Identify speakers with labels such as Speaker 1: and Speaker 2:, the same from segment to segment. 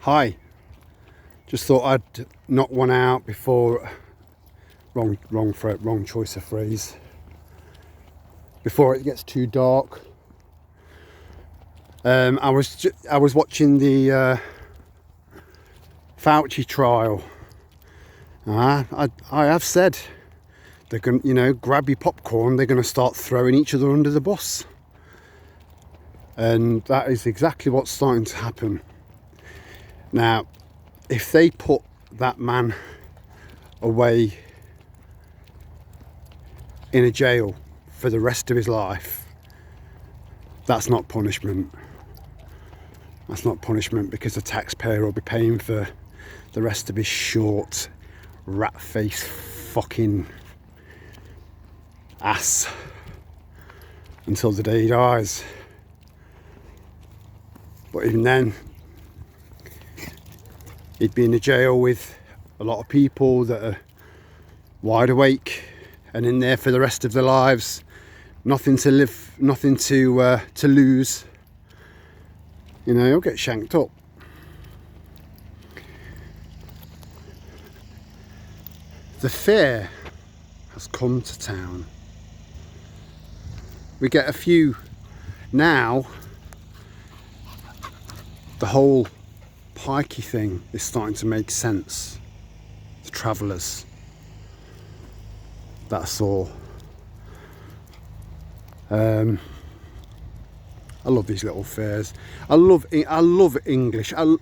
Speaker 1: Hi, just thought I'd knock one out before wrong choice of phrase. Before it gets too dark. I was watching the Fauci trial. I have said they're going, grab your popcorn. They're going to start throwing each other under the bus, and that is exactly what's starting to happen now. If they put that man away in a jail for the rest of his life, that's not punishment. That's not punishment, because the taxpayer will be paying for the rest of his short, rat-faced fucking ass until the day he dies. But even then, he'd be in a jail with a lot of people that are wide awake and in there for the rest of their lives. Nothing to live, nothing to lose. He'll get shanked up. The fear has come to town. We get a few now. The whole pikey thing is starting to make sense. The travellers that I saw. I love these little fairs. I love English. I'm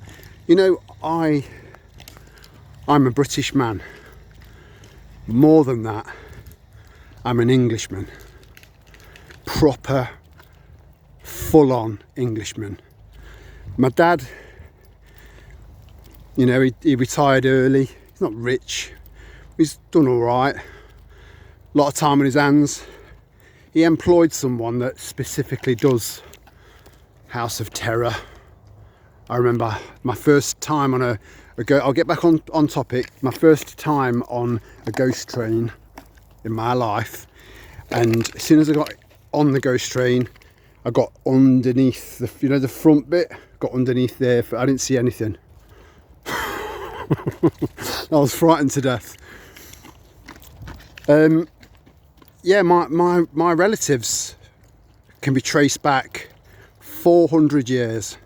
Speaker 1: a British man. More than that, I'm an Englishman. Proper, full-on Englishman. My dad, he retired early. He's not rich. He's done all right. A lot of time on his hands. He employed someone that specifically does House of Terror. I remember my first time on I'll get back on topic. My first time on a ghost train in my life, and as soon as I got on the ghost train, I got underneath the front bit. Got underneath there. I didn't see anything. I was frightened to death. My relatives can be traced back 400 years.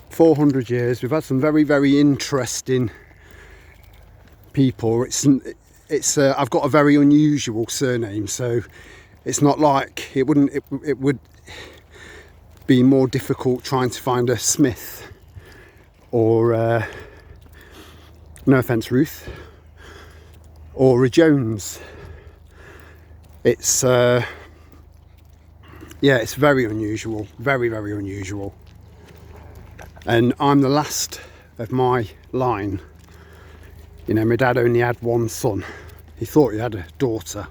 Speaker 1: 400 years. We've had some very, very interesting people. It's I've got a very unusual surname, so it's not like it would be more difficult trying to find a Smith or no offence, Ruth, or a Jones. It's it's very unusual, very, very unusual. And I'm the last of my line. My dad only had one son. He thought he had a daughter,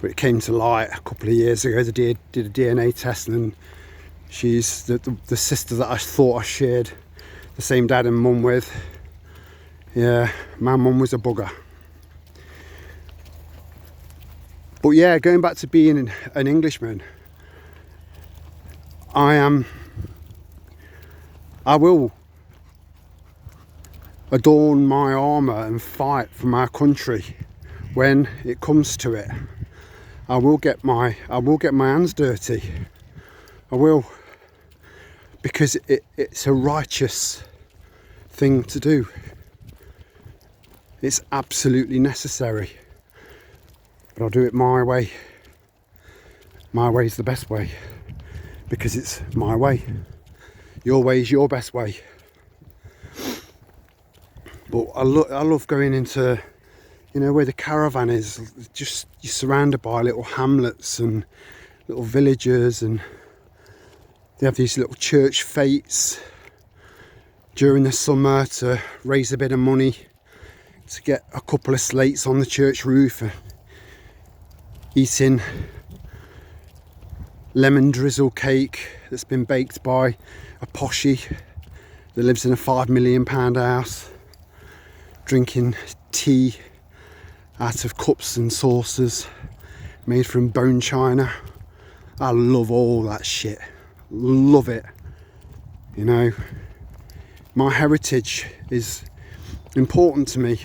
Speaker 1: but it came to light a couple of years ago. They did a DNA test, and she's the sister that I thought I shared the same dad and mum with. Yeah, my mum was a bugger. But yeah, going back to being an Englishman, I will adorn my armour and fight for my country when it comes to it. I will get my hands dirty. I will, because it's a righteous thing to do. It's absolutely necessary. But I'll do it my way. My way is the best way, because it's my way. Your way is your best way. But I love going into, where the caravan is. Just you're surrounded by little hamlets and little villages, and they have these little church fetes during the summer to raise a bit of money to get a couple of slates on the church roof, and eating lemon drizzle cake that's been baked by a poshie that lives in a £5 million house, drinking tea out of cups and saucers made from bone china. I love all that shit. Love it. my heritage is important to me,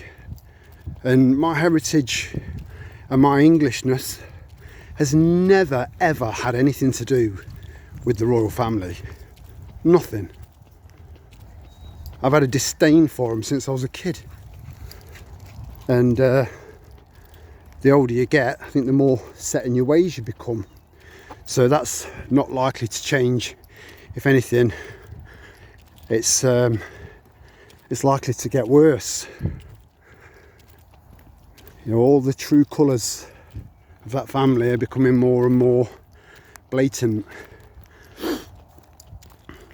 Speaker 1: and my heritage and my Englishness has never ever had anything to do with the royal family. Nothing. I've had a disdain for them since I was a kid, and the older you get, I think the more set in your ways you become. So that's not likely to change. If anything, it's likely to get worse. You know, all the true colours of that family are becoming more and more blatant.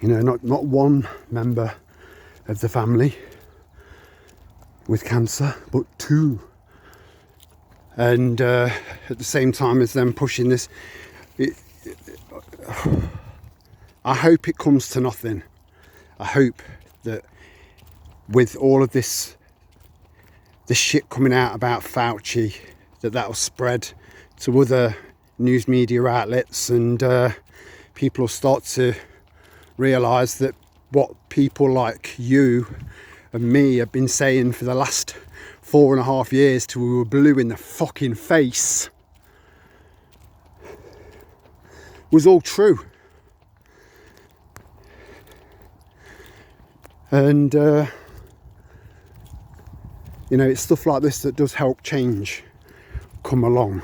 Speaker 1: You know, not one member of the family with cancer, but two. And at the same time as them pushing this, I hope it comes to nothing. I hope that with all of this shit coming out about Fauci, that will spread to other news media outlets, and people will start to realise that what people like you and me have been saying for the last 4.5 years till we were blue in the fucking face was all true. And you know, it's stuff like this that does help change come along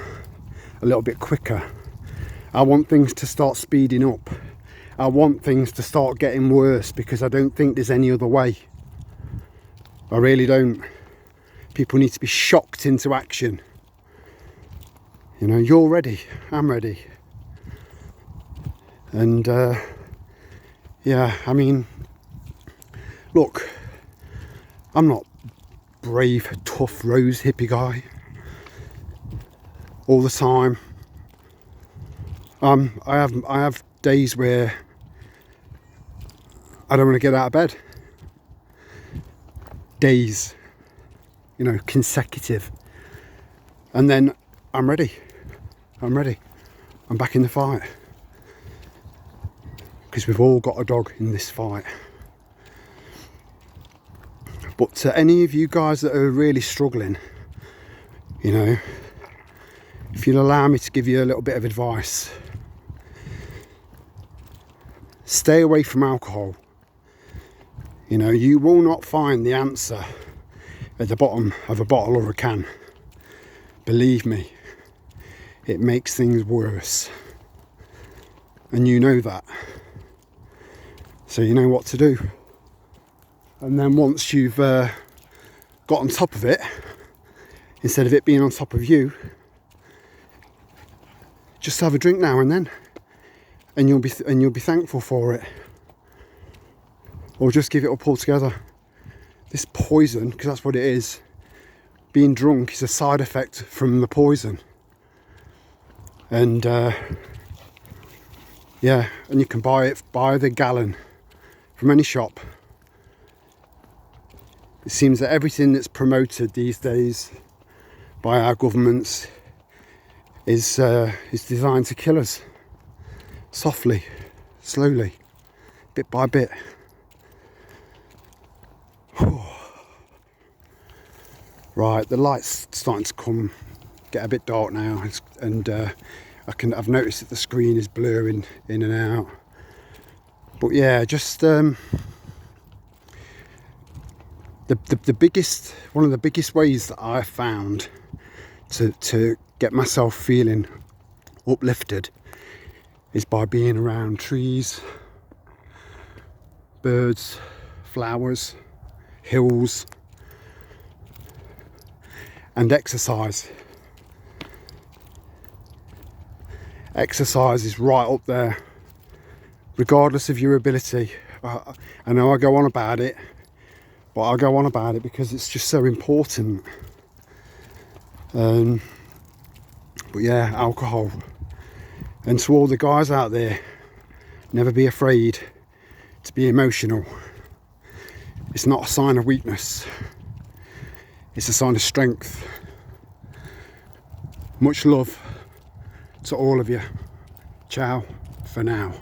Speaker 1: a little bit quicker. I want things to start speeding up. I want things to start getting worse, because I don't think there's any other way. I really don't. People need to be shocked into action. You know, you're ready, I'm ready. And yeah, I mean, look, I'm not brave, tough, rose hippie guy all the time. I have days where I don't want to get out of bed. Days, you know, consecutive. And then I'm ready. I'm back in the fight. Because we've all got a dog in this fight. But to any of you guys that are really struggling, you know, if you'll allow me to give you a little bit of advice, stay away from alcohol. You know, you will not find the answer at the bottom of a bottle or a can. Believe me, it makes things worse. And you know that. So you know what to do. And then once you've got on top of it, instead of it being on top of you, just have a drink now and then, and you'll be thankful for it. Or just give it up altogether. This poison, because that's what it is, being drunk is a side effect from the poison. And yeah, and you can buy it by the gallon from any shop. It seems that everything that's promoted these days by our governments is designed to kill us. Softly, slowly, bit by bit. Right, the light's starting to get a bit dark now, and I've noticed that the screen is blurring in and out. But yeah, just one of the biggest ways that I've found to get myself feeling uplifted is by being around trees, birds, flowers, hills, and exercise. Exercise is right up there, regardless of your ability. I know I go on about it, but I go on about it because it's just so important. But yeah, alcohol. And to all the guys out there, never be afraid to be emotional. It's not a sign of weakness. It's a sign of strength. Much love to all of you. Ciao for now.